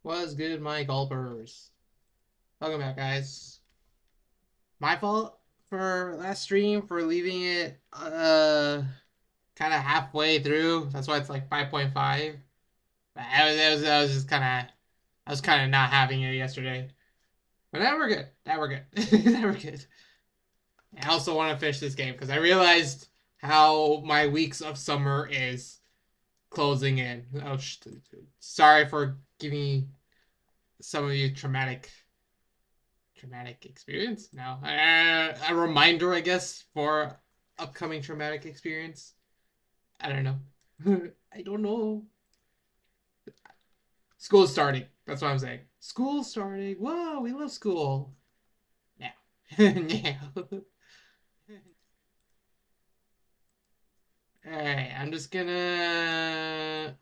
What's good, my gulpers? Welcome back, guys. My fault for last stream for leaving it kind of halfway through. That's why it's like 5.5. But I was just I was kind of not having it yesterday. But now we're good. Now we're good. Now we're good. I also want to finish this game because I realized how my weeks of summer is closing in. Oh, sorry for giving some of you traumatic experience. No, a reminder, I guess, for upcoming traumatic experience. I don't know. I don't know. School's starting. That's what I'm saying. School's starting. Whoa, we love school. Yeah. Yeah. Alright, I'm just gonna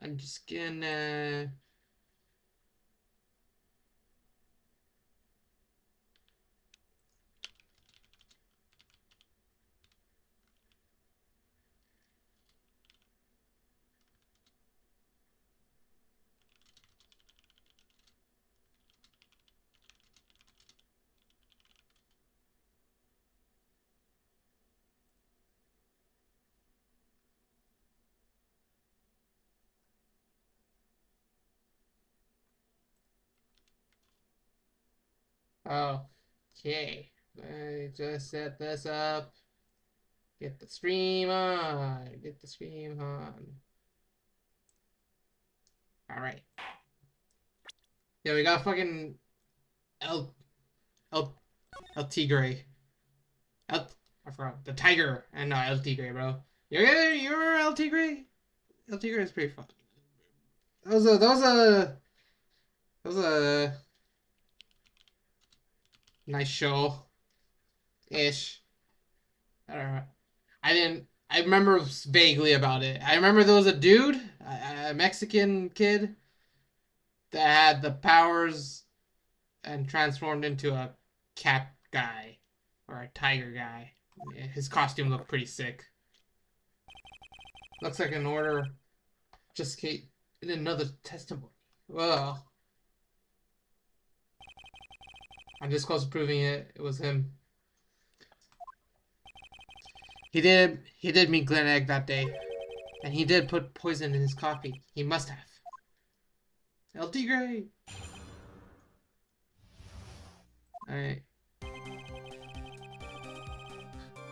okay. I just set this up. Get the stream on. Get the stream on. Alright. Yeah, we got fucking El El El Tigre. El I forgot. The tiger. And no, El Tigre, bro. You're El Tigre? El Tigre is pretty fun. That was a nice show. Ish. I don't know. I remember vaguely about it. I remember there was a dude, a Mexican kid, that had the powers and transformed into a cat guy or a tiger guy. His costume looked pretty sick. Looks like an order. Just in another testimony. Whoa. I'm this close to proving it. It was him. He did meet Glen Egg that day. And he did put poison in his coffee. He must have. El Tigre! Alright.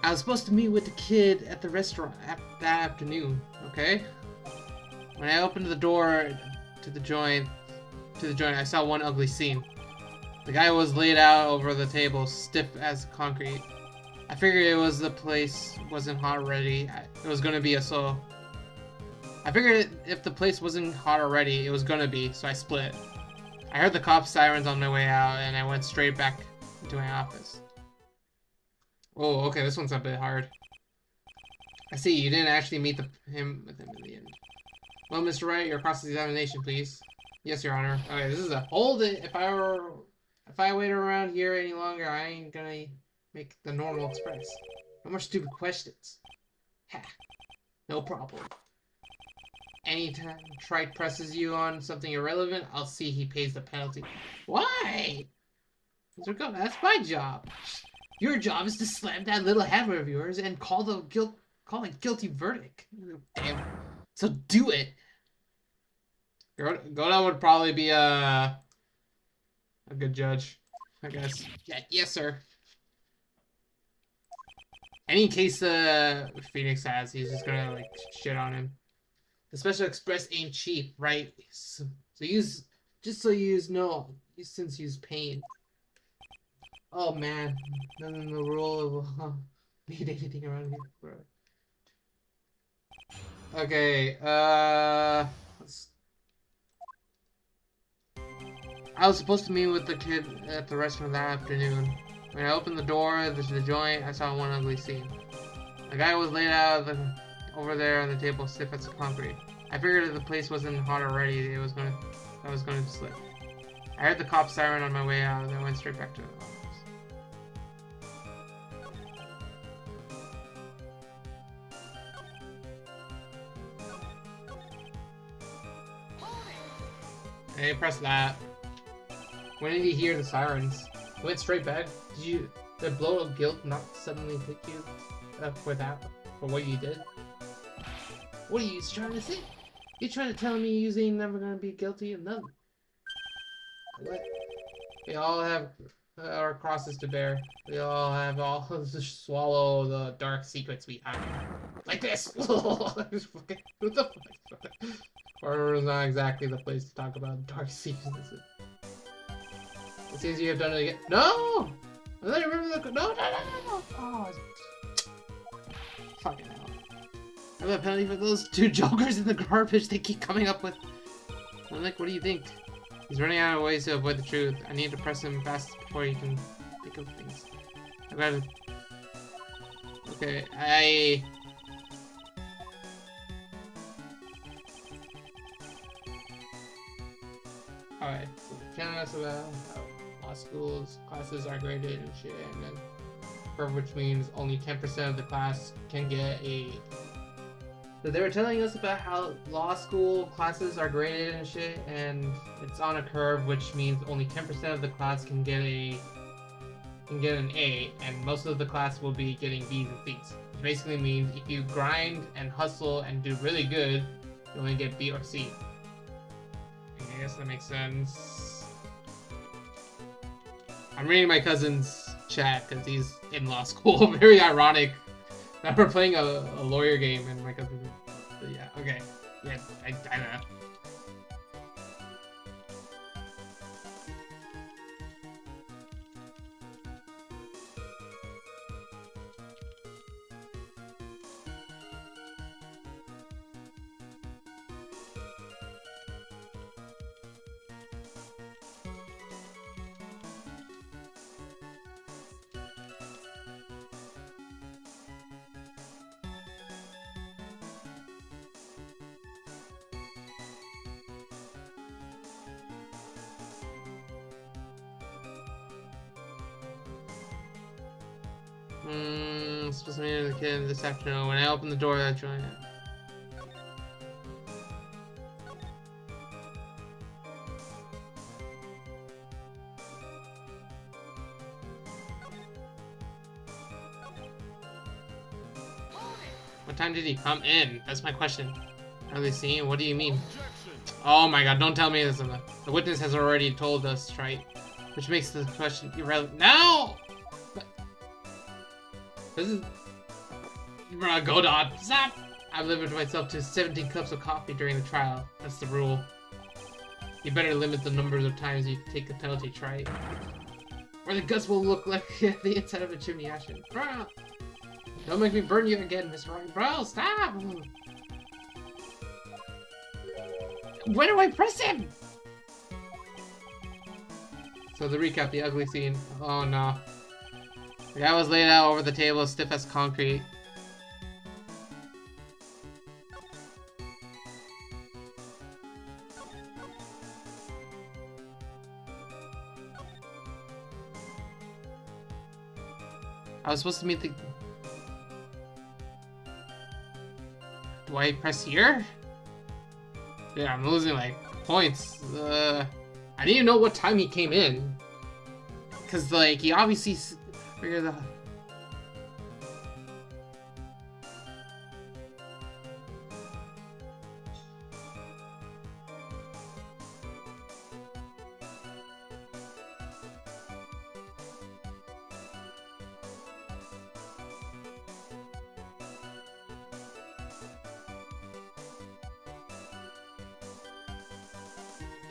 I was supposed to meet with the kid at the restaurant that afternoon, okay? When I opened the door to the joint, I saw one ugly scene. The guy was laid out over the table, stiff as concrete. I figured it was the place wasn't hot already. It was gonna be I figured if the place wasn't hot already, it was gonna be, so I split. I heard the cop sirens on my way out, and I went straight back into my office. Oh, okay, this one's a bit hard. I see, you didn't actually meet him in the end. Well, Mr. Wright, your cross-examination, please. Yes, Your Honor. Okay, this is a hold it. If I wait around here any longer, I ain't gonna make the normal express. No more stupid questions. Ha. No problem. Anytime Trike presses you on something irrelevant, I'll see he pays the penalty. Why? That's my job. Your job is to slam that little hammer of yours and call a guilty verdict. Damn. So do it. Goda would probably be a good judge, I guess. Yeah, yes, sir. Any case Phoenix has, he's just gonna like shit on him. The special express ain't cheap, right? So use since use pain. Oh man, none in the rule of need anything around here. Okay, I was supposed to meet with the kid at the restaurant that afternoon. When I opened the door to the joint, I saw one ugly scene. A guy was laid out over there on the table, stiff as concrete. I figured if the place wasn't hot already, I was going to slip. I heard the cop siren on my way out, and I went straight back to the office. Hey, press that. When did he hear the sirens? He went straight back. Did the blow of guilt not suddenly hit you for what you did? What are you trying to say? You trying to tell me you ain't never gonna be guilty of nothing? What? We all have our crosses to bear. We all have all to swallow the dark secrets we hide. Like this! What the fuck? Horror is not exactly the place to talk about dark secrets, is it? It seems you have done it again. No! I thought you remember the. No! Oh, fucking hell. I have a penalty for those two jokers in the garbage they keep coming up with. I'm like, what do you think? He's running out of ways to avoid the truth. I need to press him fast before he can think of things. I gotta. Okay, Alright, so telling us about how law schools classes are graded and shit, and then which means only 10% of the class can get a. So they were telling us about how law school classes are graded and shit, and it's on a curve, which means only 10% of the class can get an A, and most of the class will be getting B's and C's. Which basically means if you grind and hustle and do really good, you only get B or C. I guess that makes sense. I'm reading my cousin's chat because he's in law school. Very ironic that we're playing a lawyer game and my cousin. But yeah, okay. Yeah, I don't know. Supposed to meet the kid this afternoon. When I opened the door, I joined it. What time did he come in? That's my question. Are they seeing? What do you mean? Oh my god, don't tell me this. The witness has already told us, right? Which makes the question irrelevant. No! This is... Godot, stop! I've limited myself to 17 cups of coffee during the trial. That's the rule. You better limit the numbers of times you can take the penalty, try. Or the guts will look like the inside of a chimney ashen. Bro! Don't make me burn you again, Mr. Ryan. Bro, stop! Where do I press him? So the recap, the ugly scene. Oh no. The guy was laid out over the table, stiff as concrete. I was supposed to meet the... Do I press here? Yeah, I'm losing like points. I didn't even know what time he came in. Cause like he obviously figured out.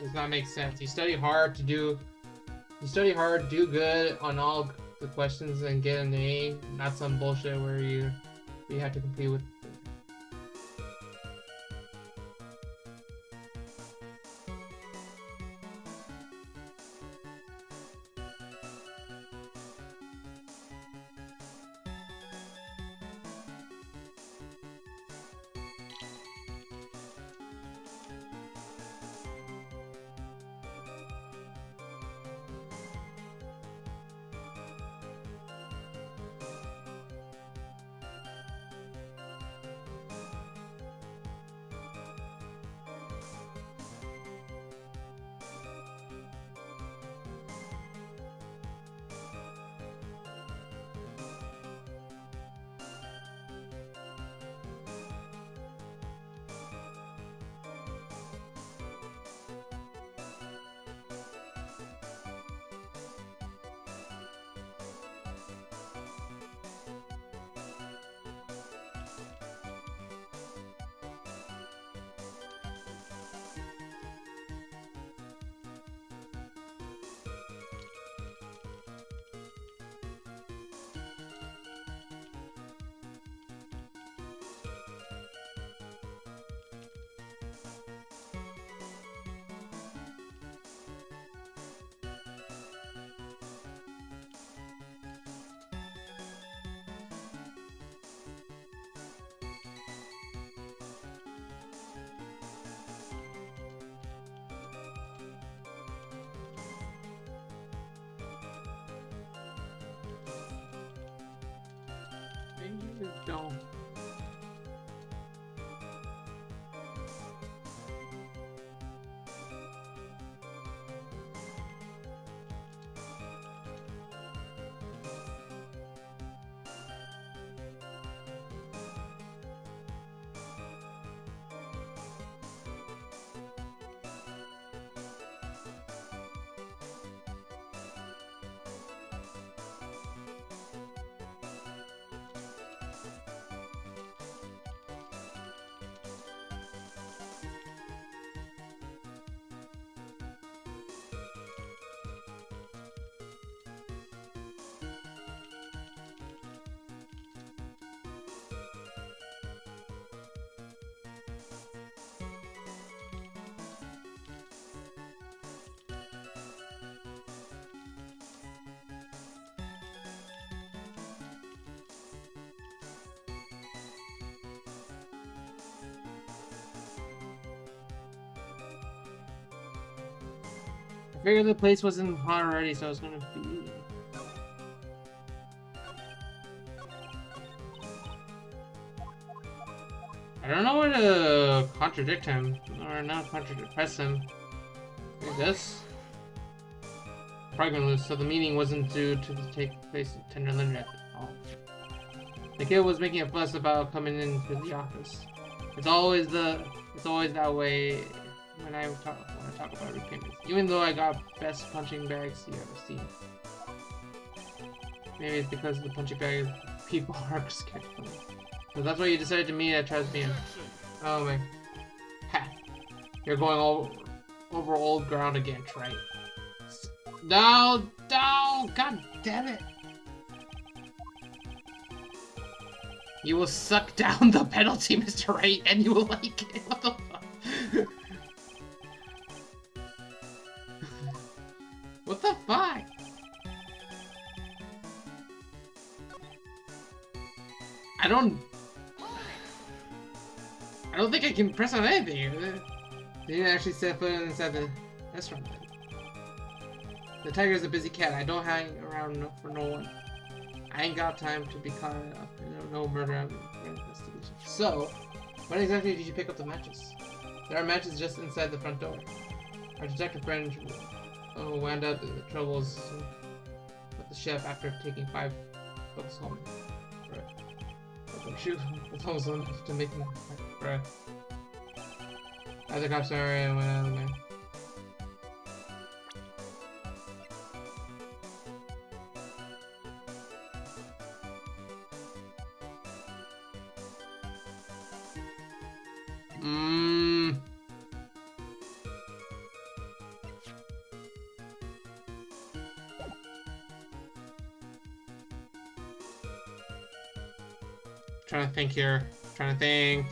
Does not make sense. You study hard, do good on all the questions and get an A, not some bullshit where you have to compete with. No. I figured the place wasn't hot already, so I was gonna be. I don't know where to contradict him, or not press him. Like this. Probably gonna lose, so the meeting wasn't due to take place in Tenderland at all. The kid was making a fuss about coming into the office. It's always that way when I talk about repayments. Even though I got best punching bags you ever seen. Maybe it's because the punching bag people are scared of me. So that's why you decided to meet at Trasmian. Oh my. Ha! You're going over old ground again, right? No! No! God damn it! You will suck down the penalty, Mr. Right, and you will like it. What the fuck? What the fuck? I don't think I can press on anything. They didn't actually set foot inside the restaurant. The tiger's a busy cat. I don't hang around for no one. I ain't got time to be caught up in no murder investigation. So, when exactly did you pick up the matches? There are matches just inside the front door. Our detective friend wound up in the troubles with the chef after taking 5 books home. Shoot, it's almost enough to make me cry. As the cops are and went out of the man. Trying to think here. Trying to think.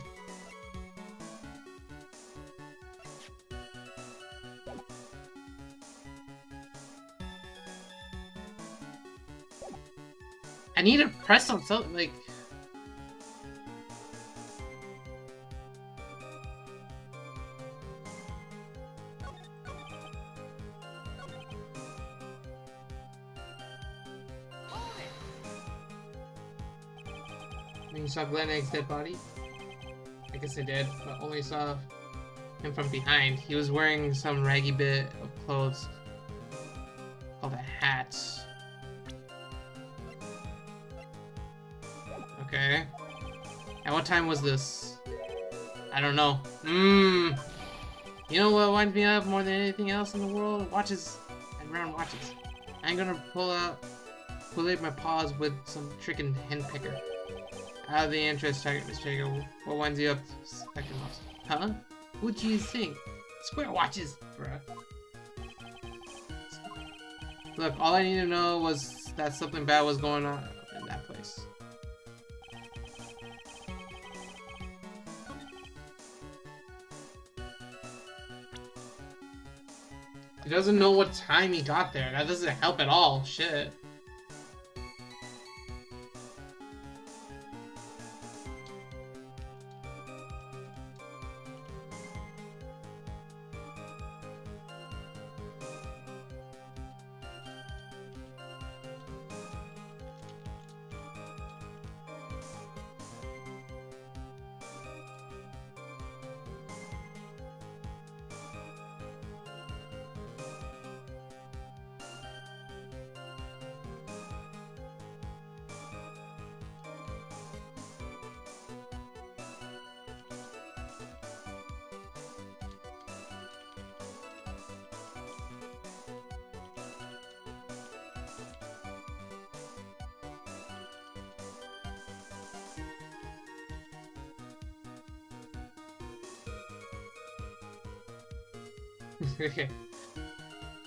I need to press on something like. You saw Glenn Egg's dead body? I guess I did, but only saw him from behind. He was wearing some raggy bit of clothes called a hat. Okay. And what time was this? I don't know. You know what winds me up more than anything else in the world? Watches and round watches. I ain't gonna pull out my paws with some trickin' hen picker. Out of the interest, Mr. Tiger, what winds you up second most? Huh? What do you think? Square watches, bruh. Look, all I need to know was that something bad was going on in that place. He doesn't know what time he got there. That doesn't help at all. Shit.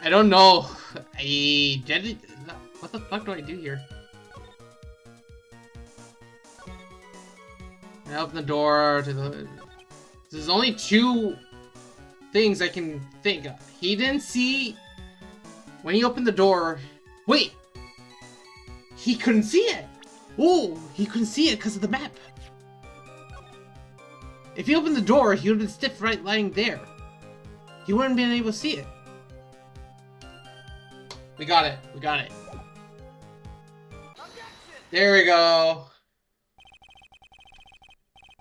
I don't know. What the fuck do I do here? I open the door to the... There's only 2 things I can think of. He didn't see... When he opened the door... Wait! He couldn't see it! Oh! He couldn't see it because of the map. If he opened the door, he would have been stiff right lying there. He wouldn't have been able to see it. We got it. We got it. There we go.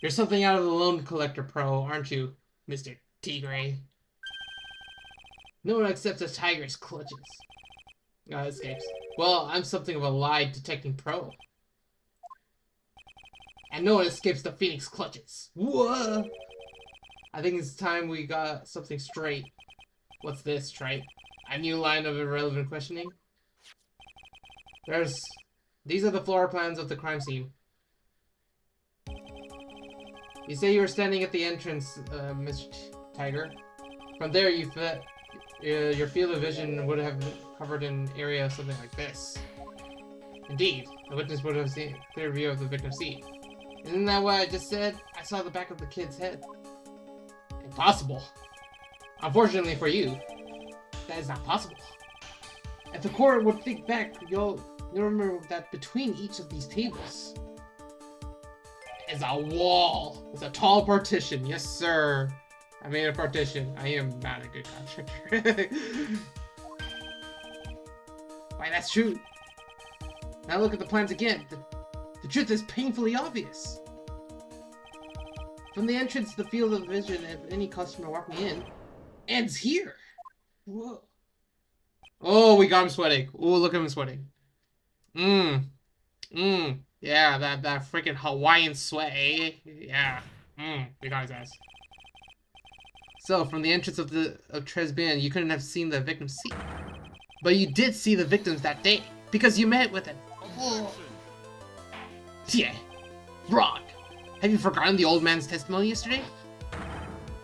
You're something out of the Loan Collector Pro, aren't you, Mr. Tigre? No one accepts a tiger's clutches. Escapes. Well, I'm something of a lie detecting pro. And no one escapes the Phoenix clutches. Whoa! I think it's time we got something straight. What's this, Trite? A new line of irrelevant questioning? These are the floor plans of the crime scene. You say you were standing at the entrance, Mr. Tiger. From there, your field of vision would have covered an area something like this. Indeed, the witness would have seen a clear view of the victim's seat. Isn't that what I just said? I saw the back of the kid's head. Impossible. Unfortunately for you, that is not possible. If the court would think back, you'll remember that between each of these tables is a wall. It's a tall partition. Yes, sir. I made a partition. I am not a good contractor. Why, that's true. Now look at the plans again. The truth is painfully obvious. From the entrance, the field of vision of any customer walking in ends here. Whoa. Oh, we got him sweating. Oh, look at him sweating. Yeah, that freaking Hawaiian sweat, eh? Yeah. We got his ass. So, from the entrance of Tresban, you couldn't have seen the victim's seat. But you did see the victims that day, because you met with him. Oh. Yeah. Wrong. Have you forgotten the old man's testimony yesterday?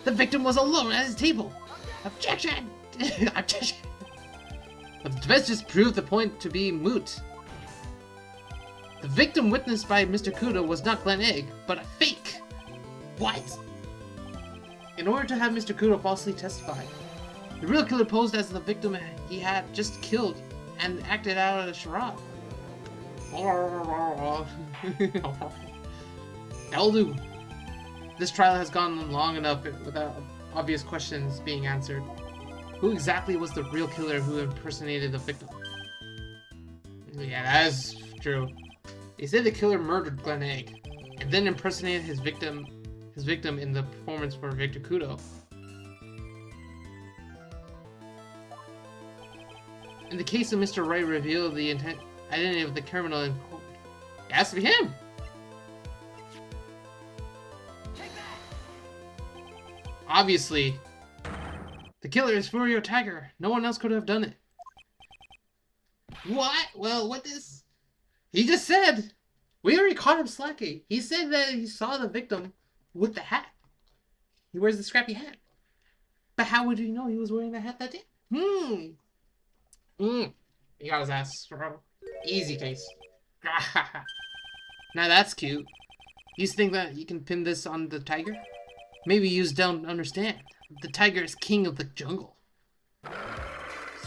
The victim was alone at his table. Objection! Objection! But the defense just proved the point to be moot. The victim witnessed by Mr. Kudo was not Glen Egg, but a fake. What? In order to have Mr. Kudo falsely testify, the real killer posed as the victim he had just killed and acted out a charade. That'll do. This trial has gone long enough without obvious questions being answered. Who exactly was the real killer who impersonated the victim? Yeah, that is true. They said the killer murdered Glen Egg, and then impersonated his victim in the performance for Victor Kudo. In the case of Mr. Wright revealed the identity of the criminal in court. It has to be him! Obviously, the killer is Furio Tiger. No one else could have done it. What? Well, what this? He just said. We already caught him slacking. He said that he saw the victim with the hat. He wears the scrappy hat. But how would you know he was wearing the hat that day? He got his ass, bro. Easy case. Now that's cute. You think that you can pin this on the tiger? Maybe you don't understand. The tiger is king of the jungle.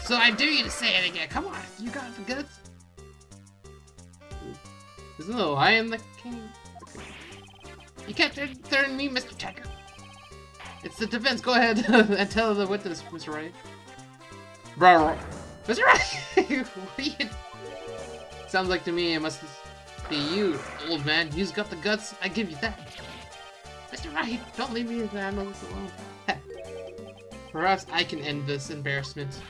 So I dare you to say it again. Come on, you got the guts. Isn't the lion the king? You can't threaten me, Mr. Tiger. It's the defense. Go ahead and tell the witness, Mr. Wright. Bro, Mr. Wright. Sounds like to me it must be you, old man. You've got the guts. I give you that. Mr. Wright, don't leave me with animals alone. Perhaps I can end this embarrassment.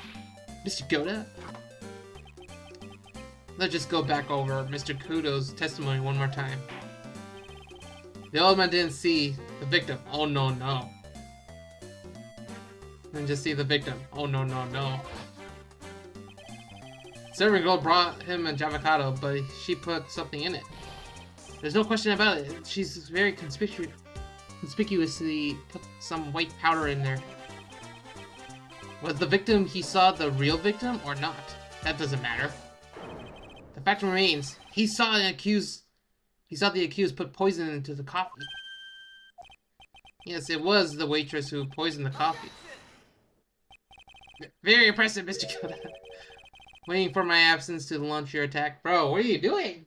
Mr. Goda? Let's just go back over Mr. Kudo's testimony one more time. The old man didn't see the victim. Oh no, no. Then just see the victim. Oh no, no, no. Servant girl brought him a avocado, but she put something in it. There's no question about it. She's very conspicuously put some white powder in there. Was the victim he saw the real victim or not? That doesn't matter. The fact remains, he saw the accused put poison into the coffee. Yes, it was the waitress who poisoned the coffee. Very impressive, Mr. Koda. Waiting for my absence to launch your attack. Bro, what are you doing?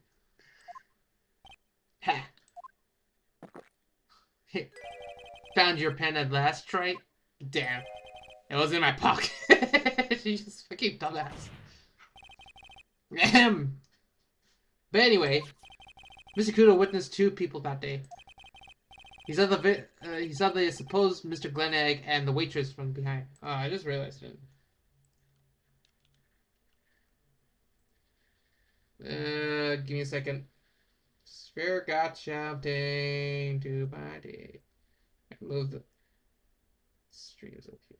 Ha. Found your pen at last, Trite? Damn. It was in my pocket. She just fucking dumbass. Ahem. But anyway, Mr. Kudo witnessed 2 people that day. He saw the supposed Mr. Glenegg and the waitress from behind. Oh, I just realized it. Give me a second. Sphere got shouting to my day. Move the streams up here.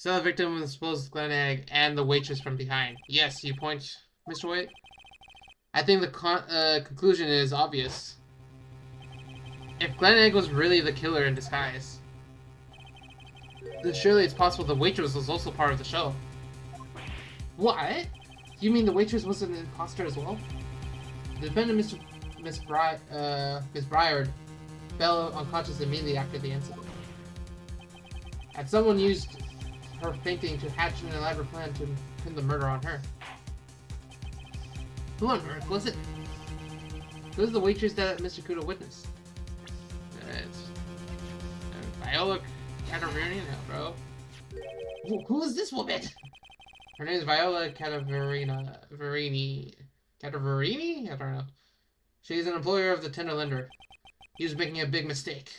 Saw the victim of the supposed Glenegg and the waitress from behind. Yes, you point, Mr. White. I think the conclusion is obvious. If Glenegg was really the killer in disguise, then surely it's possible the waitress was also part of the show. What? You mean the waitress was an imposter as well? The defendant, Miss Briard, fell unconscious immediately after the incident. And someone used her fainting to hatch an elaborate plan to pin the murder on her. Who on earth was it? Who was the waitress that Mr. Kudo witnessed? It's Viola Cataverini now, bro. Who is this woman? Her name is Viola Cataverini. Cataverini? I don't know. She's an employer of the tender lender. He was making a big mistake.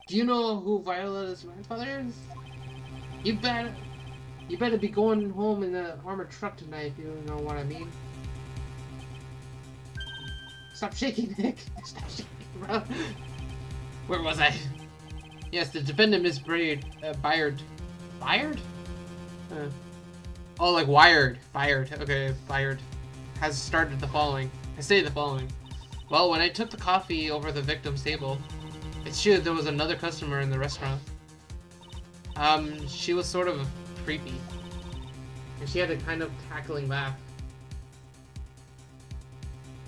Do you know who Viola's grandfather is? You better be going home in the armored truck tonight, if you know what I mean. Stop shaking, Nick. Stop shaking, bro. Where was I? Yes, the defendant, Miss Briard. Fired? Oh, like wired. Fired. Okay, fired. Has started the following. I say the following. Well, when I took the coffee over the victim's table, it's true there was another customer in the restaurant. She was sort of creepy. And she had a kind of cackling laugh.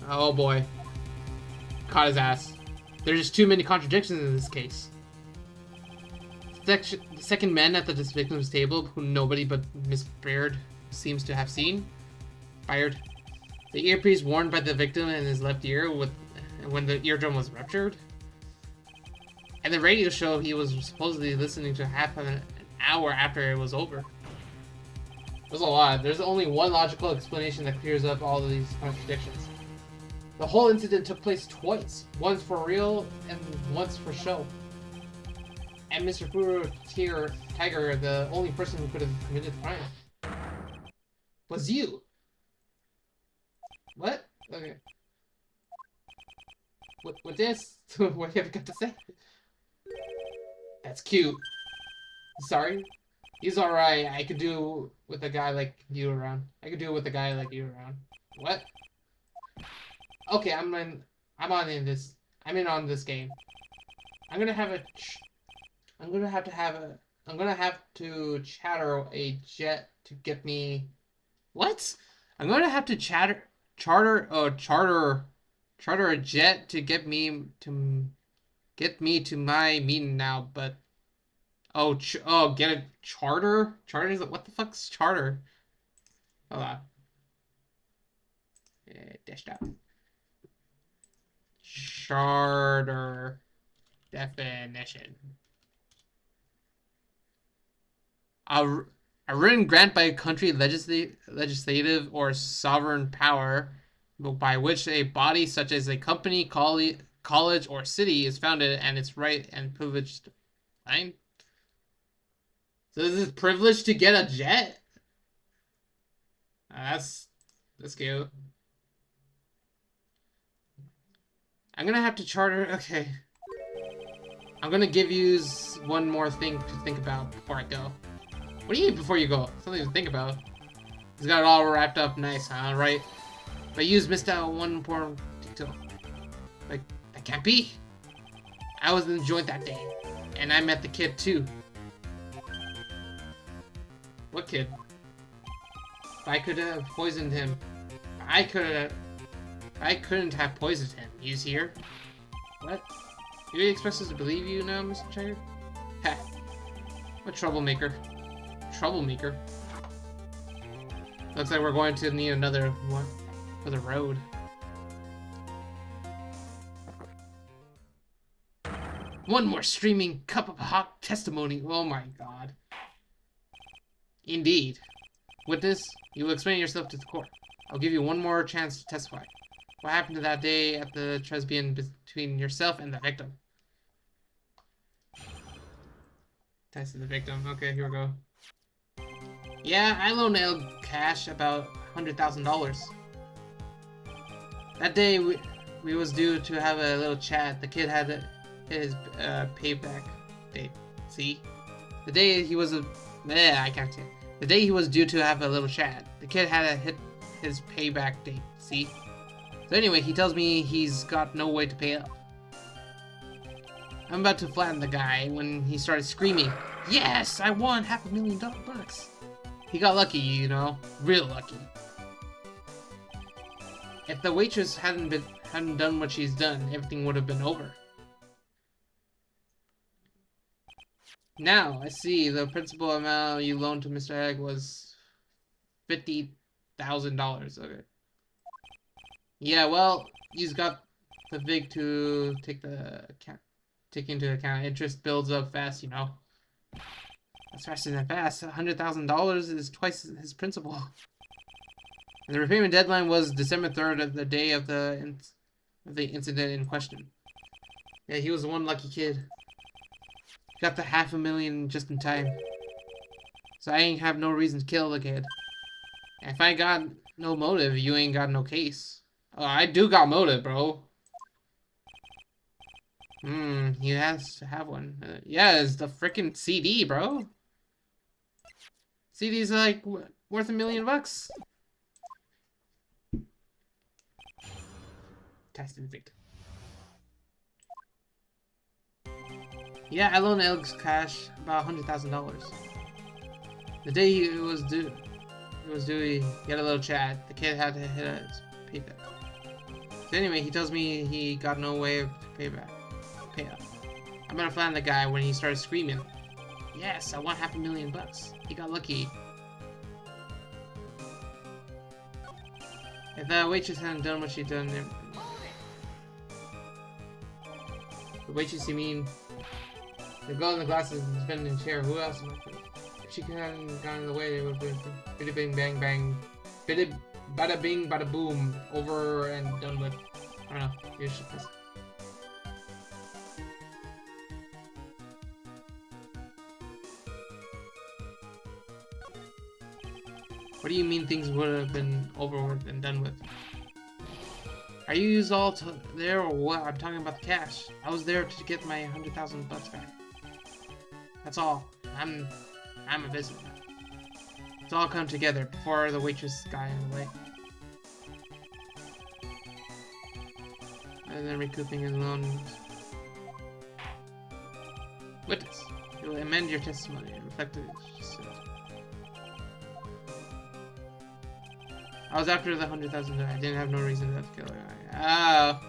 Oh boy. Caught his ass. There's just too many contradictions in this case. The second man at the victim's table, who nobody but Miss Baird seems to have seen, fired. The earpiece worn by the victim in his left ear when the eardrum was ruptured. And the radio show he was supposedly listening to half of an hour after it was over. There's a lot. There's only one logical explanation that clears up all of these contradictions. The whole incident took place twice. Once for real and once for show. And Mr. Tiger, the only person who could have committed the crime, was you. What? Okay. What this? What have you got to say? That's cute. Sorry? He's alright. I could do with a guy like you around. What? Okay, I'm in on this game. I'm gonna have to chatter a jet to get me. What? I'm gonna have to charter a jet to get me to my meeting now. But get a charter? Charter is what the fuck's charter? Hold on. Desktop. Charter definition. A written grant by a country legislative or sovereign power by which a body such as a company, college, or city is founded and its right and privilege to find. So this is privilege to get a jet? That's cute. I'm gonna have to charter. Okay. I'm gonna give you one more thing to think about before I go. What do you need before you go? Something to think about. He's got it all wrapped up nice, huh? Right? But you missed out one important detail. Like, that can't be. I was in the joint that day, and I met the kid too. What kid? If I could have poisoned him. I couldn't have poisoned him. He's here. What? You really expect us to believe you now, Mr. Checker? Ha! What troublemaker? Troublemaker? Looks like we're going to need another one for the road. One more streaming cup of hot testimony. Oh my god. Indeed. Witness, you will explain yourself to the court. I'll give you one more chance to testify. What happened to that day at the Tresbian between yourself and the victim? Tested the victim. Okay, here we go. Yeah, I loaned El Cash about $100,000. That day we was due to have a little chat. The kid had his payback date. See? The day he was I can't say. The day he was due to have a little chat. The kid had to hit his payback date. See? So anyway, he tells me he's got no way to pay up. I'm about to flatten the guy when he started screaming, "Yes, I won $500,000. He got lucky, you know, real lucky. If the waitress hadn't done what she's done, everything would have been over. Now I see the principal amount you loaned to Mr. Egg was $50,000. Okay. Yeah, well, you've got the VIG to take into account. Interest builds up fast, you know. That's faster than fast. $100,000 is twice his principal. And the repayment deadline was December 3rd, of the day of the incident in question. Yeah, he was one lucky kid. Got the $500,000 just in time. So I ain't have no reason to kill the kid. And if I got no motive, you ain't got no case. Oh, I do got motive, bro. He has to have one. Yeah, it's the freaking CD, bro. CD's like worth $1 million. Tested victim. Yeah, I loaned Alex Cash about $100,000. The day he was due, he had a little chat. The kid had to hit his payback. So anyway, he tells me he got no way of pay up. I'm gonna flatten the guy when he started screaming, "Yes, I want $500,000. He got lucky." If that waitress hadn't done what she done, the waitress, you mean? The girl in the glasses is been in the chair. Who else am I thinking? If she hadn't gone in the way, they would have been biddy bing bang bang, biddy bada bing bada boom, over and done with. I don't know. Here's this. What do you mean things would have been over with and done with? Are you all there or what? I'm talking about the cash. I was there to get my $100,000 back. That's all. I'm a businessman. It's all come together before the waitress got in the way. And then recouping his loan. Witness, you will amend your testimony and reflect it. I was after the $100,000. I didn't have no reason to kill her. Oh.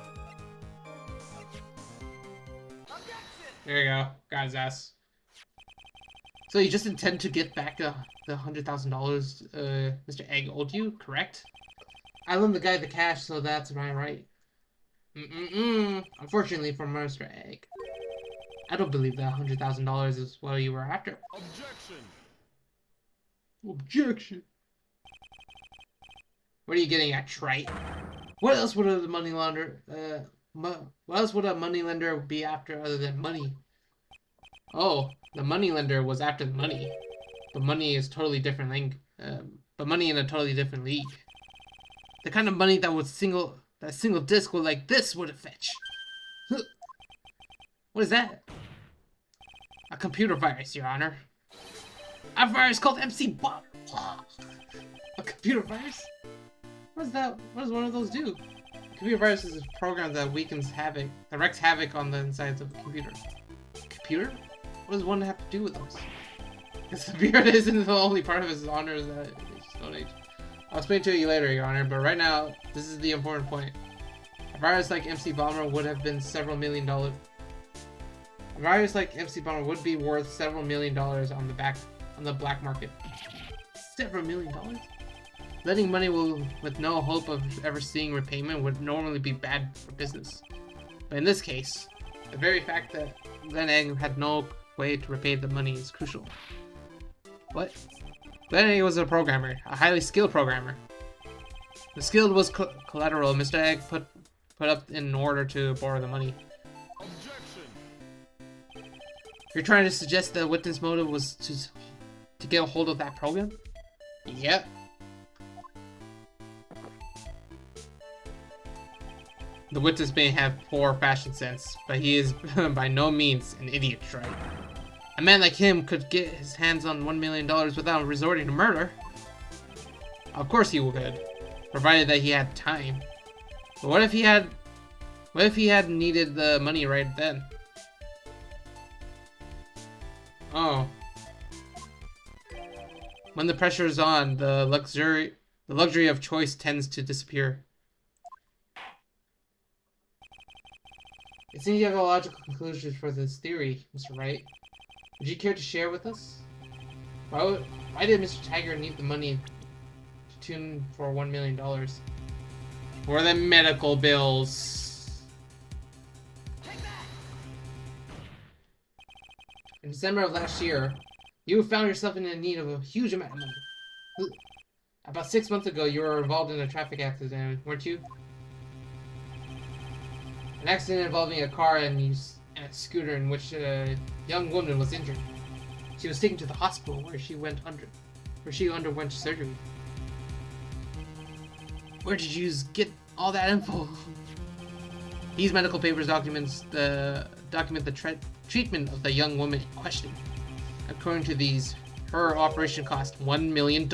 There you go. Got his ass. So you just intend to get back the $100,000 Mr. Egg owed you, correct? I loaned the guy the cash, so that's my right. Unfortunately for Mr. Egg, I don't believe that $100,000 is what you were after. Objection. Objection. What are you getting at, trite? What else would a moneylender be after other than money? Oh, the moneylender was after the money. But money is totally different but money in a totally different league. The kind of money that single disc would like this would fetch. What is that? A computer virus, Your Honor. A virus called MC Bomb. A computer virus? What is that? What does one of those do? A computer virus is a program that wreaks havoc on the insides of a computer. Computer? What does one have to do with those? Because the beard isn't the only part of his honors that Stone Age. I'll explain to you later, Your Honor, but right now, this is the important point. A virus like MC Bomber would have been several $million. A virus like MC Bomber would be worth several $1 million on the black market. Several $1 million? Lending money with no hope of ever seeing repayment would normally be bad for business. But in this case, the very fact that Glen Egg had no way to repay the money is crucial. What? Glen Egg was a programmer, a highly skilled programmer. The skilled was collateral Mr. Egg put up in order to borrow the money. Objection. You're trying to suggest the witness motive was to get a hold of that program? Yep. The witness may have poor fashion sense, but he is by no means an idiot, right? A man like him could get his hands on $1 million without resorting to murder. Of course he would, provided that he had time. But what if he had needed the money right then? Oh. When the pressure is on, the luxury of choice tends to disappear. It seems you have a logical conclusion for this theory, Mr. Wright. Would you care to share with us? Why did Mr. Tiger need the money to tune for $1 million? For the medical bills. In December of last year, you found yourself in need of a huge amount of money. About 6 months ago, you were involved in a traffic accident, weren't you? An accident involving a car and a scooter in which a young woman was injured. She was taken to the hospital where she underwent surgery. Where did you get all that info? These medical papers document the treatment of the young woman in question. According to these, her operation cost $1 million.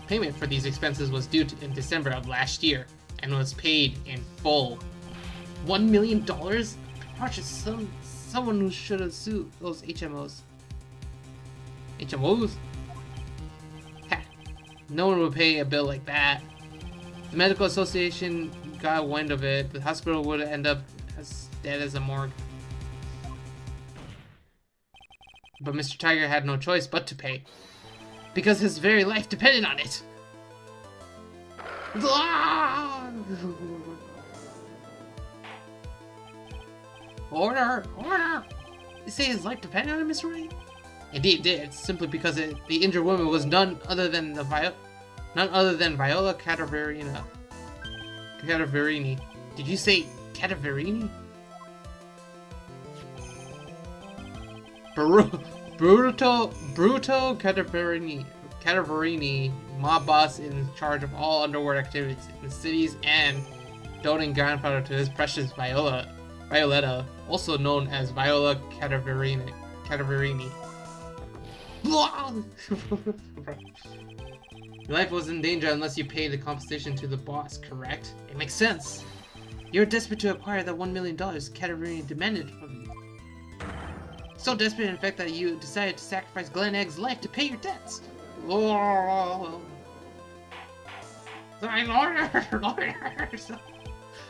Payment for these expenses was due in December of last year and was paid in full. $1 million? Gosh, it's someone who should have sued those HMOs. HMOs? Ha! No one would pay a bill like that. The medical association got wind of it. The hospital would end up as dead as a morgue. But Mr. Tiger had no choice but to pay. Because his very life depended on it! Order! Order! You say his life depended on it, Mr. Wright? Indeed it did, simply because the injured woman was none other than Viola Cadaverini. Did you say Cadaverini? Bruto Cadaverini, mob boss in charge of all underworld activities in the cities and doting grandfather to his precious Violetta, also known as Viola Cadaverini. Your life was in danger unless you paid the compensation to the boss, correct? It makes sense. You're desperate to acquire the $1 million Cadaverini demanded from you. So desperate, in fact, that you decided to sacrifice Glen Egg's life to pay your debts. Oh. Lawyers!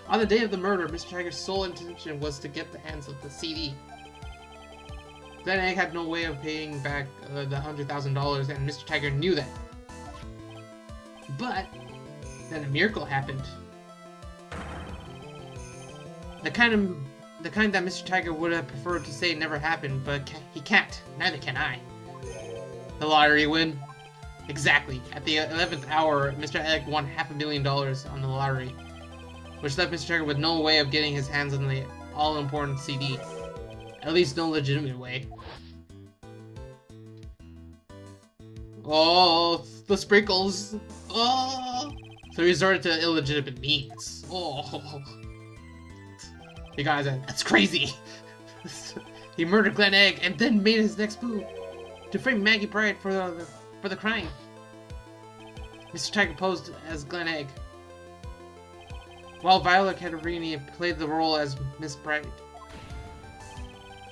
On the day of the murder, Mr. Tiger's sole intention was to get the hands of the CD. Glen Egg had no way of paying back the $100,000, and Mr. Tiger knew that. But then a miracle happened. The kind that Mr. Tiger would have preferred to say never happened, but he can't. Neither can I. The lottery win. Exactly. At the 11th hour, Mr. Egg won $500,000 on the lottery, which left Mr. Tiger with no way of getting his hands on the all-important CD. At least no legitimate way. Oh, the sprinkles. Oh. So he resorted to illegitimate means. Oh. You guys, that's crazy. He murdered Glen Egg and then made his next move to frame Maggie Bright for the crime. Mr. Tiger posed as Glen Egg, while Viola Caterina played the role as Miss Bright.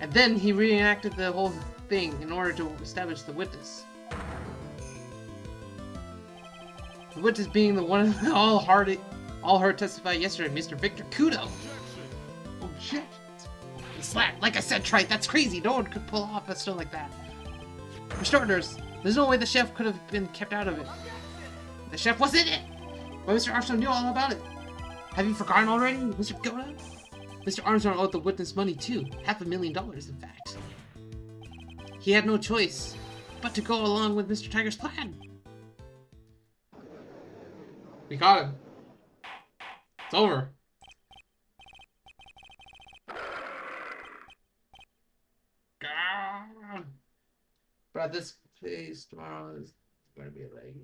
And then he reenacted the whole thing in order to establish the witness. The witness being the one all heard testify yesterday, Mr. Victor Kudo. Oh shit. Slap. Like I said, Trite, that's crazy. No one could pull off a stone like that. For starters, there's no way the chef could have been kept out of it. The chef was in it! But Mr. Armstrong knew all about it. Have you forgotten already, Mr. Goda? Mr. Armstrong owed the witness money too. $500,000, in fact. He had no choice but to go along with Mr. Tiger's plan. We got him. It's over. But at this place, tomorrow is going to be a leg.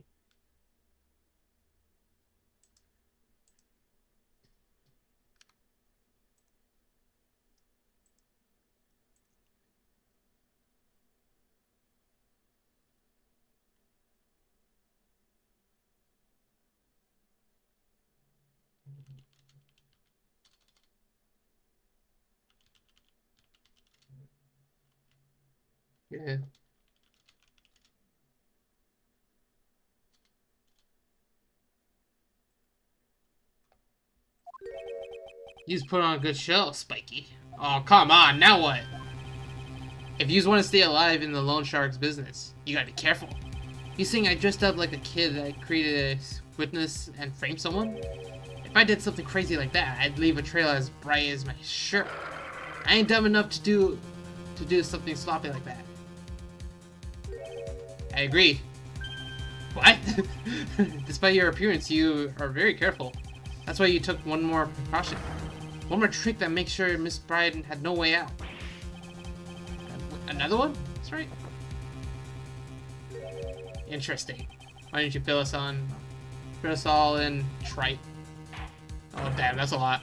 Yeah. You's put on a good show, Spiky. Oh, come on, now what? If you want to stay alive in the loan shark's business, you gotta be careful. You think I dressed up like a kid that created a witness and framed someone? If I did something crazy like that, I'd leave a trail as bright as my shirt. I ain't dumb enough to do something sloppy like that. I agree. What? Despite your appearance, you are very careful. That's why you took one more precaution. One more trick that makes sure Miss Bryden had no way out. Another one? That's right. Interesting. Why didn't you fill us all in Trite? Oh damn, that's a lot.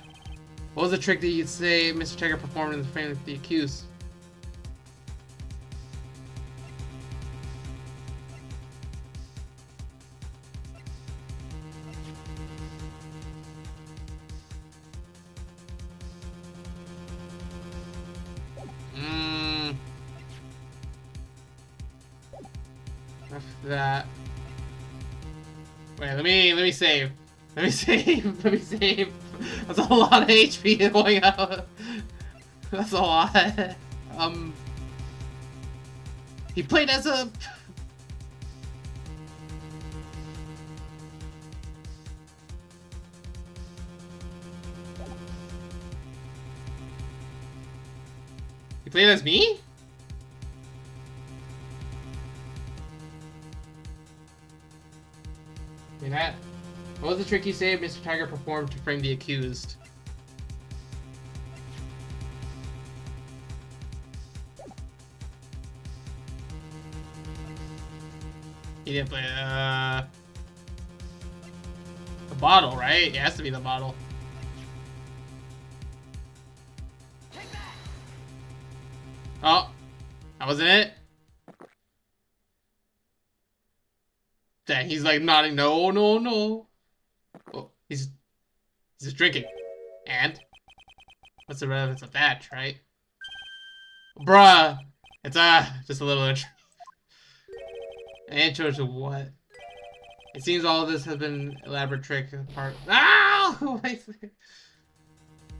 What was the trick that you'd say Mr. Tiger performed in the frame of the accused? That. Wait, let me save. Let me save. Let me save. That's a lot of HP going out. That's a lot. He played as a. He played as me? That. What was the trick you say Mr. Tiger performed to frame the accused? He didn't play the bottle, right? It has to be the bottle. Oh, that wasn't it? Dang, he's like nodding. No, no, no. Oh, he's just drinking. And what's the relevance of that, right? Bruh, it's just a little intro. An intro to what? It seems all of this has been elaborate trick part. Ah!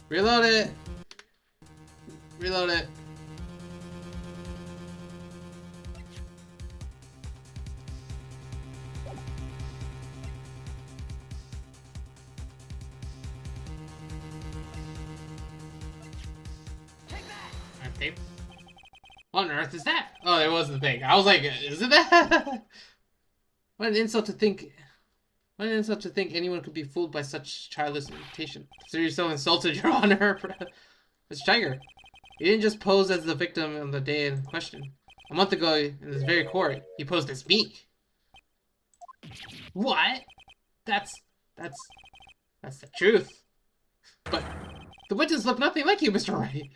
Reload it. Reload it. What on earth is that? Oh, it was the thing. I was like, is it that? What an insult to think. What an insult to think anyone could be fooled by such childish imitation. Consider yourself insulted, Your Honor. Mr. Tiger, you didn't just pose as the victim on the day in question. A month ago, in this very court, you posed as me. What? That's the truth. But the witnesses look nothing like you, Mr. Wright.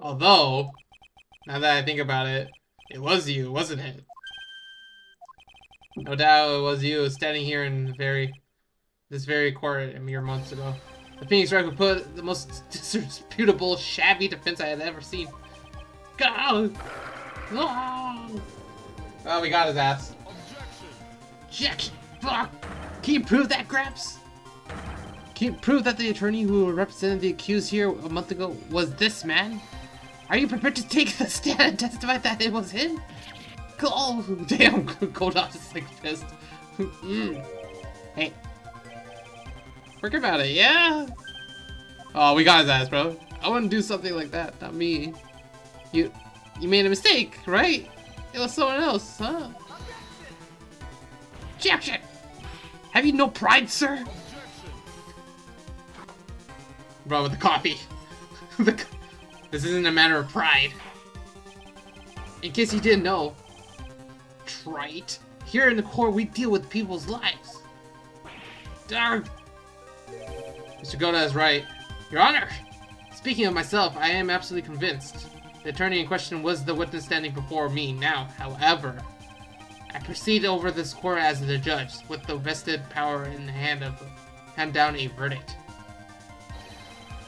Although, now that I think about it, it was you, wasn't it? No doubt it was you standing here in this very court a mere months ago. The Phoenix Wright would put the most disputable, shabby defense I had ever seen. Go! Oh, we got his ass. Objection! Fuck! Can you prove that, Gramps? Can you prove that the attorney who represented the accused here a month ago was this man? Are you prepared to take the stand and testify that it was him? Oh, damn, Goldot is like pissed. Hey. Forget about it, yeah? Oh, we got his ass, bro. I wouldn't do something like that, not me. You made a mistake, right? It was someone else, huh? Objection! Have you no pride, sir? Bro, with the coffee. This isn't a matter of pride. In case you didn't know, trite. Here in the court, we deal with people's lives. Darn. Mr. Goda is right. Your Honor! Speaking of myself, I am absolutely convinced. The attorney in question was the witness standing before me now. However, I proceed over this court as the judge, with the vested power in the hand down a verdict.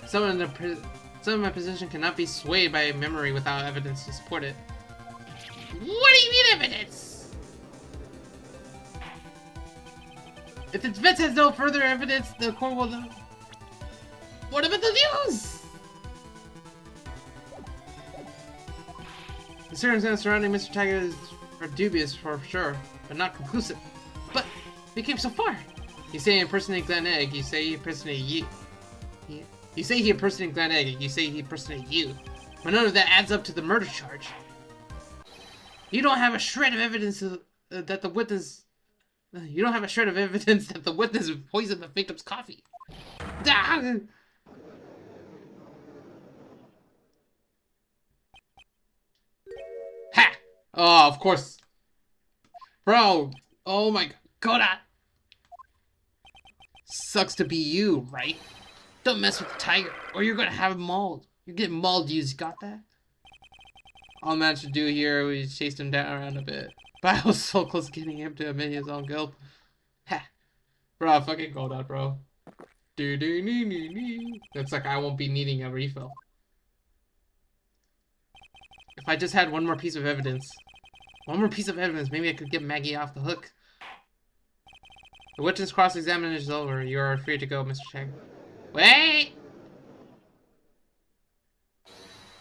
Some of my position cannot be swayed by memory without evidence to support it. What do you mean evidence? If the defense has no further evidence, the court will know. What about the news? The circumstances surrounding Mr. Tiger are dubious for sure, but not conclusive. But we came so far. You say he impersonated Glen Egg, you say he impersonated you. You say he impersonated Glen Egg, you say he impersonated you. But none of that adds up to the murder charge. You don't have a shred of evidence that the witness... You don't have a shred of evidence that the witness poisoned the victim's coffee. Ah! Ha! Oh, of course. Bro. Oh my god. Sucks to be you, right? Don't mess with the tiger, or you're gonna have him mauled. You're getting mauled, you got that? All I managed to do here was chase him down around a bit. But I was so close to getting him to admit his own guilt. Ha! Bro, fucking Goldot, bro. Looks like I won't be needing a refill. If I just had one more piece of evidence. Maybe I could get Maggie off the hook. The witness cross-examination is over. You are free to go, Mr. Chang. Wait!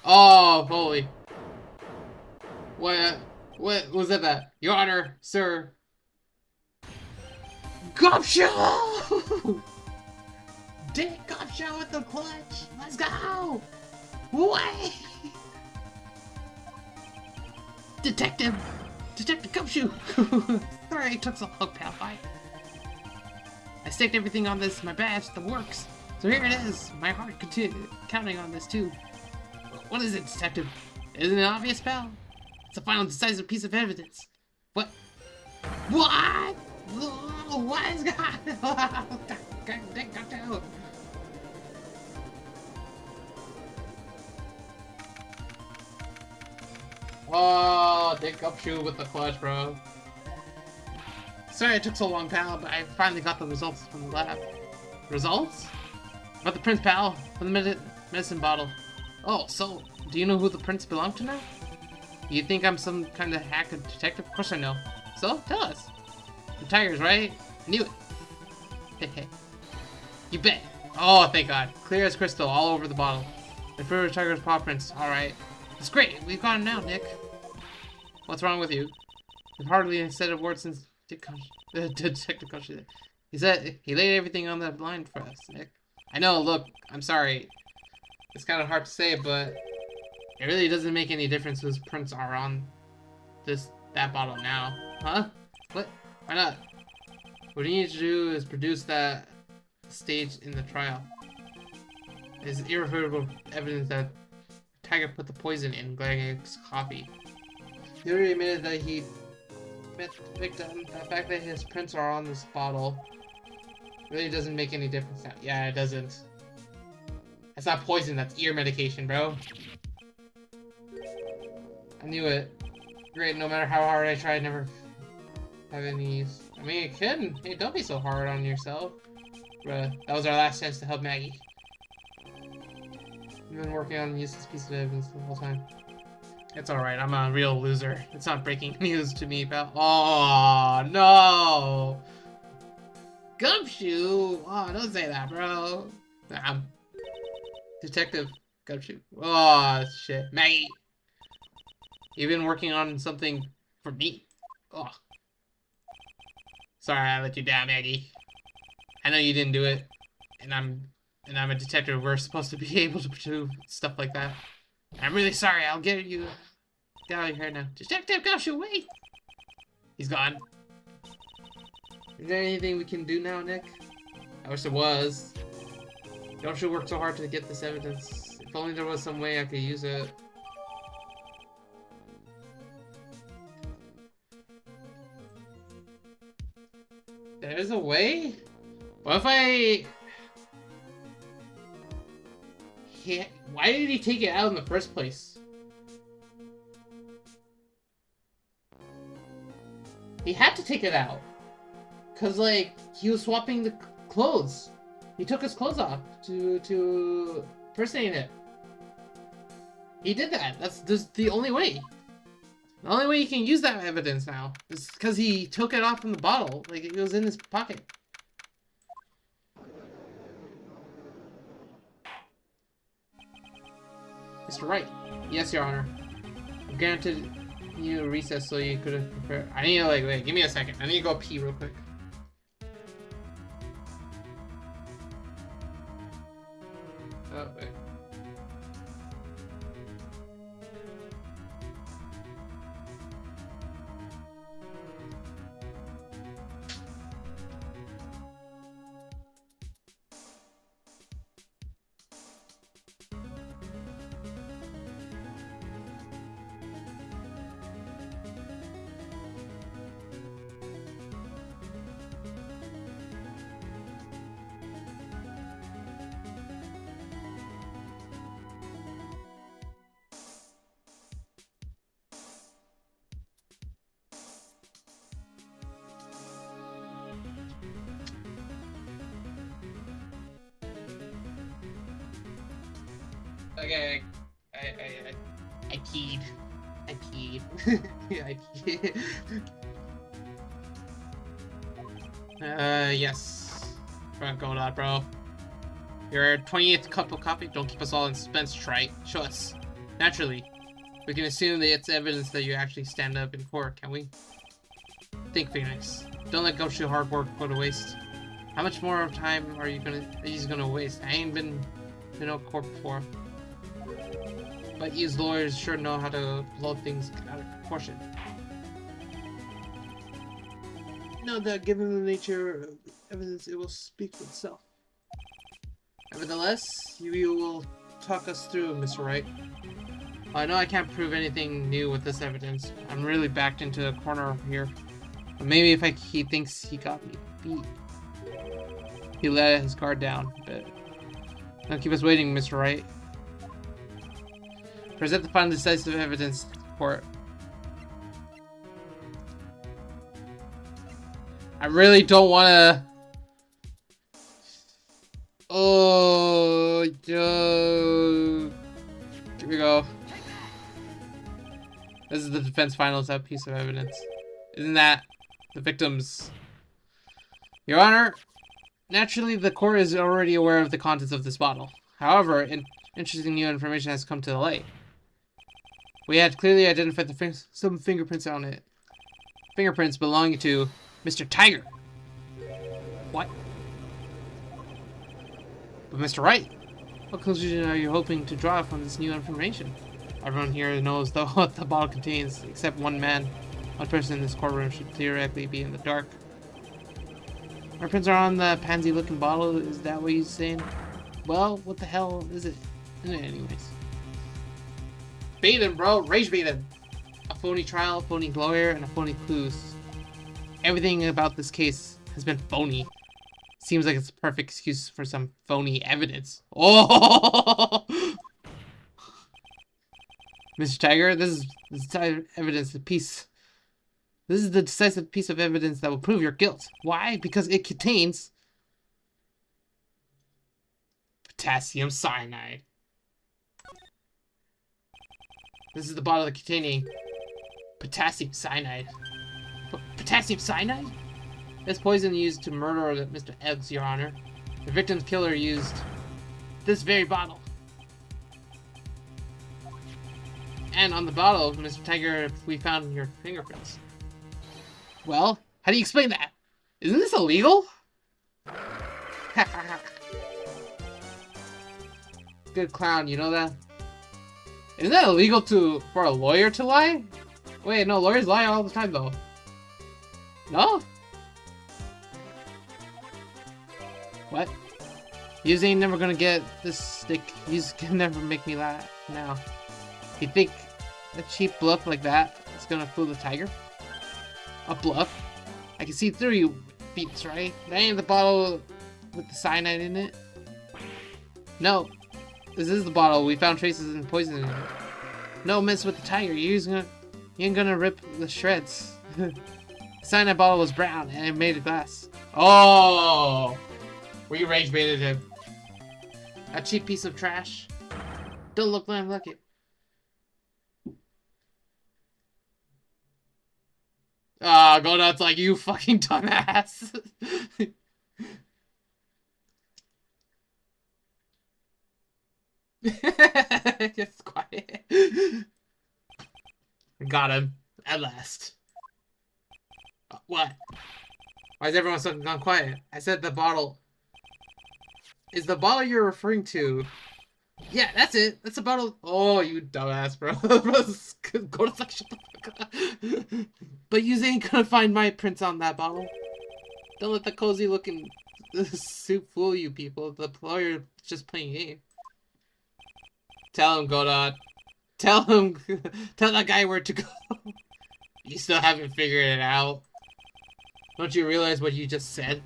Oh, holy. What was that? Your Honor, sir. Gupshow! Dick Gupshow with the clutch! Let's go! Way! Detective Gupshoe! Sorry it took so long, pal. Bye. I staked everything on this, my badge, the works. So here it is. My heart counting on this too. What is it, Detective? Isn't it obvious, pal? It's a final decisive piece of evidence. What? What? What is going on? Oh, Dick Gupshoe with the clutch, bro. Sorry it took so long, pal, but I finally got the results from the lab. Results? About the prince, pal. From the medicine bottle. Oh, so, do you know who the prince belonged to now? You think I'm some kind of hacker detective? Of course I know. So, tell us. The tigers, right? Knew it. You bet. Oh, thank God. Clear as crystal, all over the bottle. The fruit tiger's paw prints. Alright. It's great. We've got him now, Nick. What's wrong with you? You've hardly said a word since Detective Coach. He said he laid everything on the line for us, Nick. I know, look, I'm sorry. It's kind of hard to say, but it really doesn't make any difference whose prints are on that bottle now. Huh? What? Why not? What you need to do is produce that stage in the trial. It's irrefutable evidence that Tiger put the poison in Glag's coffee. He already admitted that he met the victim. The fact that his prints are on this bottle really doesn't make any difference now. Yeah, it doesn't. That's not poison, that's ear medication, bro. I knew it. Great, no matter how hard I try, I never have any use. I mean, it can. Hey, don't be so hard on yourself. Bruh, that was our last chance to help Maggie. We've been working on useless piece of evidence the whole time. It's alright, I'm a real loser. It's not breaking news to me, pal. Oh, no! Gumshoe! Oh, don't say that, bro. Detective Gumshoe. Oh, shit. Maggie! You've been working on something for me? Oh. Sorry I let you down, Maggie. I know you didn't do it. And I'm a detective. We're supposed to be able to do stuff like that. I'm really sorry. I'll get you. Get out of here now. Detective Gumshoe, wait! He's gone. Is there anything we can do now, Nick? I wish there was. Gumshoe worked so hard to get this evidence. If only there was some way I could use it. There's a way? What if I... Why did he take it out in the first place? He had to take it out. Cause like, he was swapping the clothes. He took his clothes off to impersonate it. He did that. That's the only way. The only way you can use that evidence now is because he took it off from the bottle. Like, it was in his pocket. Mr. Wright. Yes, Your Honor. I granted you a recess so you could have prepared. I need to, like, wait, give me a second. I need to go pee real quick. Oh, wait. Okay, I peed. I peed. Yeah, I peed. Yes. Front go out, bro. Your 28th cup of coffee? Don't keep us all in suspense, Trite. Show us. Naturally. We can assume that it's evidence that you actually stand up in court, can we? Think, Phoenix. Don't let Gumshoe hard work go to waste. How much more time are he's gonna waste? I ain't been to court before. But you lawyers sure know how to blow things out of proportion. No doubt, given the nature of evidence, it will speak for itself. Nevertheless, you will talk us through, Mr. Wright. I know I can't prove anything new with this evidence. I'm really backed into a corner here. But maybe if he thinks he got me beat. He let his guard down a bit. Don't keep us waiting, Mr. Wright. Present the final decisive evidence to the court. I really don't want to... Oh, Joe. Here we go. This is the defense finals piece of evidence. Isn't that the victims? Your Honor, naturally the court is already aware of the contents of this bottle. However, interesting new information has come to the light. We had clearly identified some fingerprints on it. Fingerprints belonging to Mr. Tiger. What? But Mr. Wright, what conclusion are you hoping to draw from this new information? Everyone here knows what the bottle contains, except one man. One person in this courtroom should theoretically be in the dark. Our prints are on the pansy-looking bottle. Is that what you're saying? Well, what the hell is it? Isn't it anyways? Baited, bro. Rage baited. A phony trial, a phony lawyer, and a phony clues. Everything about this case has been phony. Seems like it's a perfect excuse for some phony evidence. Oh! Mr. Tiger, this is evidence, This is the decisive piece of evidence that will prove your guilt. Why? Because it contains potassium cyanide. This is the bottle containing potassium cyanide. Potassium cyanide? This poison used to murder Mr. Eggs, Your Honor. The victim's killer used this very bottle. And on the bottle, Mr. Tiger, we found your fingerprints. Well, how do you explain that? Isn't this illegal? Good clown, you know that? Isn't that illegal for a lawyer to lie? Wait, no, lawyers lie all the time though. No? What? You ain't never gonna get this stick. You can never make me laugh now. You think a cheap bluff like that is gonna fool the tiger? A bluff? I can see through you, beats, right? That ain't the bottle with the cyanide in it. No, this is the bottle. We found traces of poison in it. No mess with the tiger. You ain't gonna rip the shreds. The cyanide bottle was brown and it made of glass. Oh! We rage baited him. A cheap piece of trash. Don't look like it. Ah, go nuts like you fucking dumbass. Just quiet. Got him. At last. What? Why is everyone so gone quiet? I said the bottle. Is the bottle you're referring to? Yeah, that's it. That's the bottle. Oh, you dumbass, bro. Go to such shit. But you ain't gonna find my prints on that bottle. Don't let the cozy looking soup fool you people. The player is just playing a game. Tell him, Godot. Tell him. Tell that guy where to go. You still haven't figured it out. Don't you realize what you just said?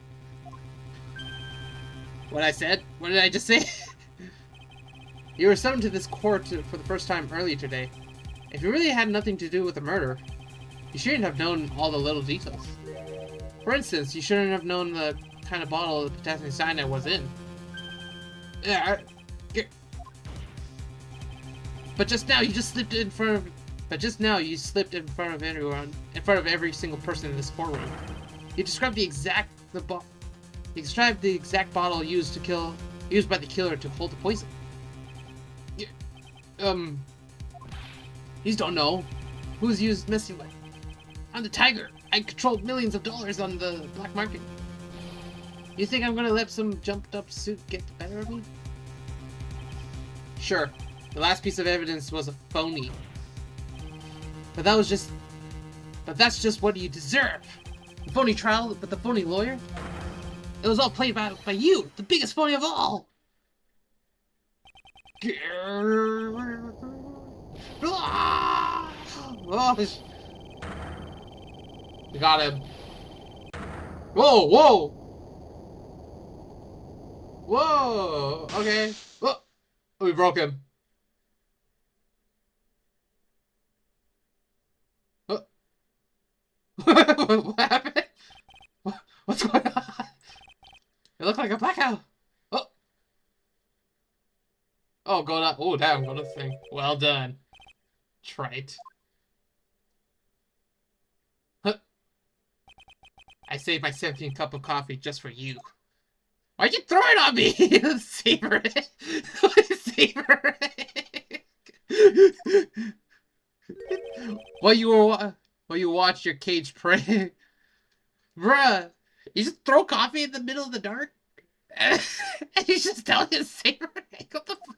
What I said? What did I just say? You were summoned to this court for the first time earlier today. If you really had nothing to do with the murder, you shouldn't have known all the little details. For instance, you shouldn't have known the kind of bottle the potassium cyanide was in. Yeah, but just now you just slipped in front of. But just now you slipped in front of everyone, in front of every single person in this courtroom. You described the exact bottle used by the killer to hold the poison. You don't know who's used messing with. I'm the tiger. I controlled millions of dollars on the black market. You think I'm gonna let some jumped up suit get the better of me? Sure, the last piece of evidence was a phony. But that's just what you deserve. The phony trial, but the phony lawyer? It was all played by you, the biggest phony of all! Oh, we got him. Whoa, whoa! Whoa! Okay. Oh, we broke him. Oh. What happened? What's going on? It looked like a blackout. Oh. Oh, go down. Oh, damn, go to the thing. Well done. Trite. Huh. I saved my 17th cup of coffee just for you. Why'd you throw it on me? Savor it. Savor it. While you watch your cage prey. Bruh, you just throw coffee in the middle of the dark? And you just tell him to savor it? What the fuck?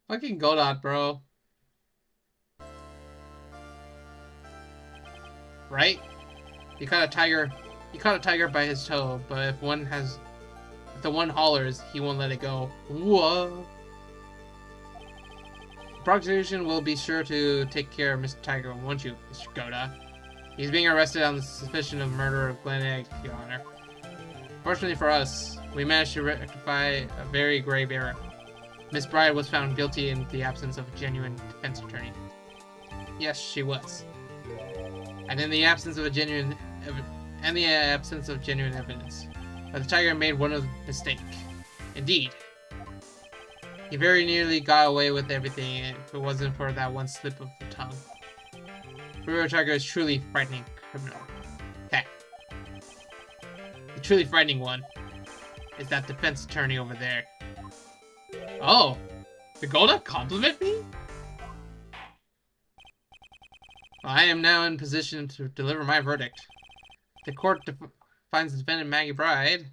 Fucking Godot, bro. Right? You caught a tiger by his toe, but if the one hollers, he won't let it go. Whoa. The prosecution will be sure to take care of Mr. Tiger, won't you, Mr. Godot? He's being arrested on the suspicion of murder of Glen Egg, Your Honor. Fortunately for us, we managed to rectify a very grave error. Miss Bride was found guilty in the absence of a genuine defense attorney. Yes, she was. And in the absence of genuine evidence. But the tiger made one mistake. Indeed. He very nearly got away with everything if it wasn't for that one slip of the tongue. River Tiger is truly frightening criminal. Okay. The truly frightening one is that defense attorney over there. Oh! The Golda compliment me? Well, I am now in position to deliver my verdict. The court finds the defendant Maggie Bride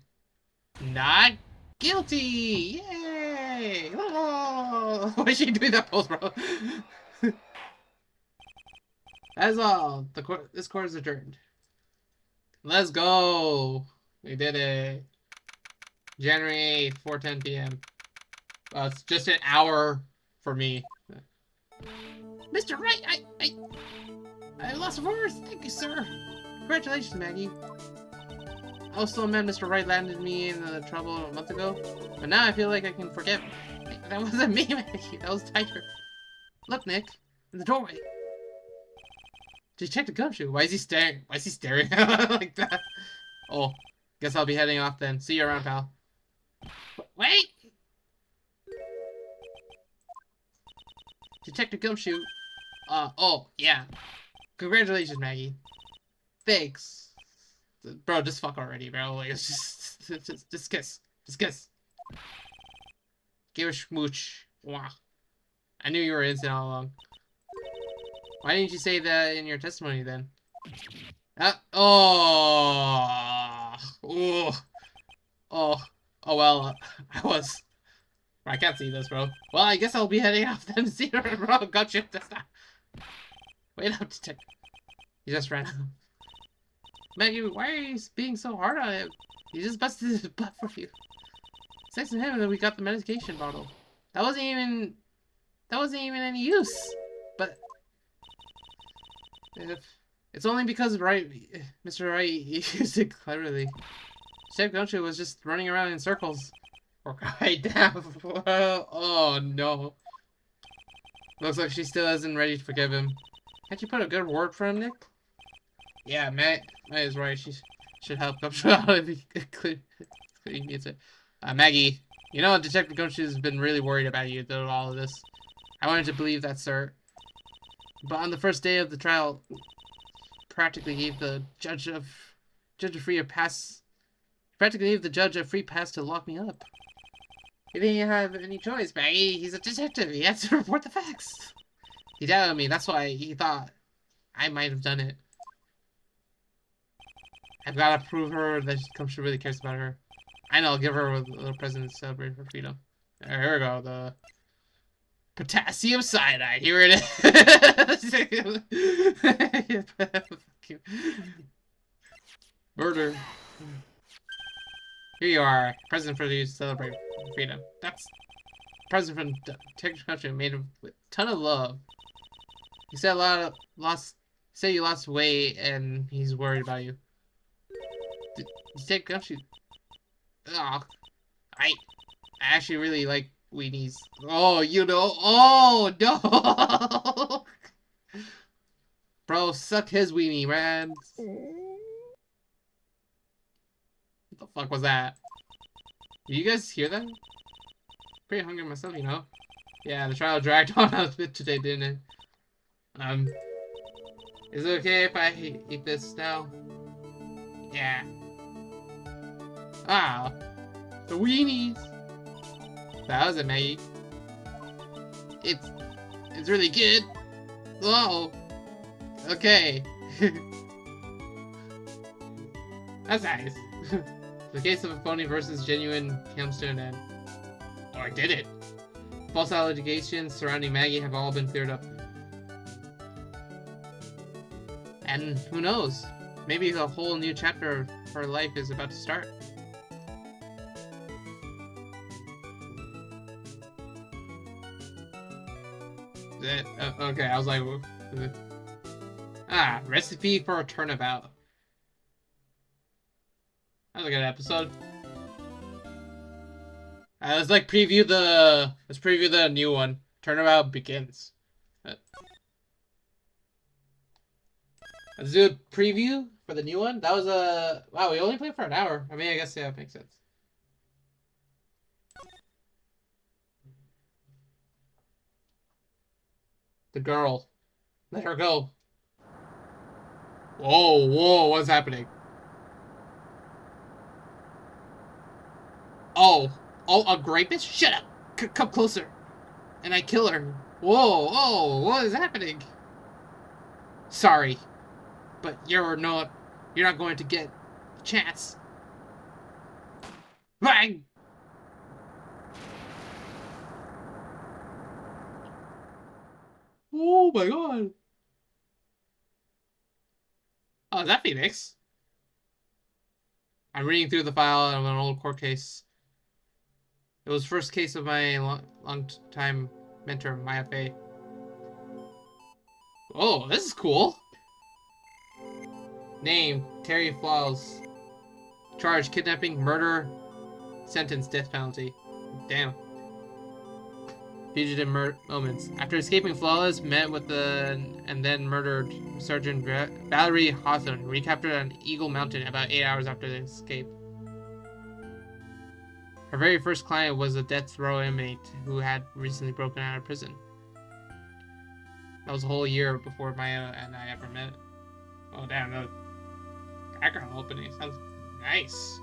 not guilty! Yay! Oh! Why is she doing that pose, bro? That's all. This court is adjourned. Let's go! We did it. January 8th, 4:10 p.m. Well, it's just an hour for me. Mr. Wright, I lost a horse. Thank you, sir. Congratulations, Maggie. I was so mad Mr. Wright landed me in the trouble a month ago, but now I feel like I can forgive him. That wasn't me, Maggie. That was Tiger. Look, Nick, in the doorway. Detective Gumshoe. Why is he staring? Why is he staring like that? Oh, guess I'll be heading off then. See you around, pal. Wait! Detective Gumshoe. Oh, yeah. Congratulations, Maggie. Thanks. Bro, just fuck already, bro. Like, it's just kiss. Just kiss. Give a smooch. Wow. I knew you were innocent all along. Why didn't you say that in your testimony then? Oh, well, I was. I can't see this, bro. Well, I guess I'll be heading off then to see her, bro. Gotcha. Wait up, detective. He just ran out. Maggie, why are you being so hard on him? He just busted his butt for you. Thanks to him that we got the medication bottle. That wasn't even any use. But it's only because Mr. Wright used it cleverly. Chef Gumshoe was just running around in circles. Or right down. Oh no. Looks like she still isn't ready to forgive him. Can't you put a good word for him, Nick? Yeah, Matt is right. She should help Gumshoe out if he needs it. Maggie, you know Detective Gumshoe has been really worried about you through all of this. I wanted to believe that, sir. But on the first day of the trial, practically gave the judge a free pass to lock me up. He didn't have any choice, Maggie. He's a detective. He had to report the facts. He doubted me. That's why he thought I might have done it. I've got to prove her that Gumshoe really cares about her. I know. I'll give her a little present to celebrate her freedom. Here we go. The potassium cyanide. Here it is. Murder. Here you are, present for you to celebrate freedom. That's a present from Detective Gumshoe made with a ton of love. He said you lost weight and he's worried about you. Detective Gumshoe. Oh, I actually really like weenies. Oh, you know. Oh no, bro, suck his weenie, man. What the fuck was that? Did you guys hear that? Pretty hungry myself, you know. Yeah, the trial dragged on a bit today, didn't it? Is it okay if I eat this now? Yeah. Ah, the weenies. That was it, Maggie. It's really good. Oh. Okay. That's nice. The case of a phony versus genuine comes to an end. Or did it? False allegations surrounding Maggie have all been cleared up. And who knows? Maybe a whole new chapter of her life is about to start. Okay, I was like... Ah, recipe for a turnabout. That was a good episode. Let's like preview the. Let's preview the new one. Turnabout begins. Let's do a preview for the new one. That was a wow. We only played for an hour. I mean, I guess yeah, it makes sense. The girl. Let her go. Whoa, whoa, what's happening? Oh, oh, a rapist? Shut up! Come closer, and I kill her. Whoa, oh, what is happening? Sorry, but you're not going to get a chance. Bang! Oh my god. Oh, is that Phoenix? I'm reading through the file of an old court case. It was first case of my long-time mentor, Maya Fey. Oh, this is cool. Name, Terry Flaws. Charge, kidnapping, murder, sentence, death penalty. Damn. Fugitive moments. After escaping flawless, met with the and then murdered Sergeant Valerie Hawthorne. Recaptured on Eagle Mountain about 8 hours after the escape. Her very first client was a death row inmate who had recently broken out of prison. That was a whole year before Maya and I ever met. Oh damn, the background opening sounds nice.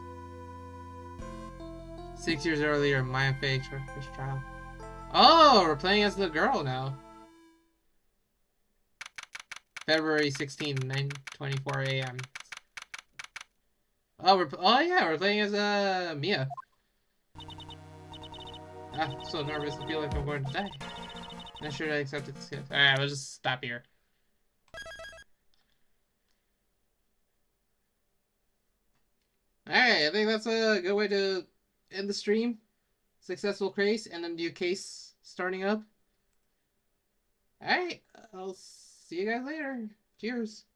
6 years earlier, Maya Faye's first trial. Oh, we're playing as the girl now. February 16, 9:24 a.m. Oh yeah, we're playing as Mia. I'm so nervous. I feel like I'm going to die. Not sure I accepted this gift. Alright, we'll just stop here. Alright, I think that's a good way to end the stream. Successful case, and then do case starting up. Alright, I'll see you guys later. Cheers.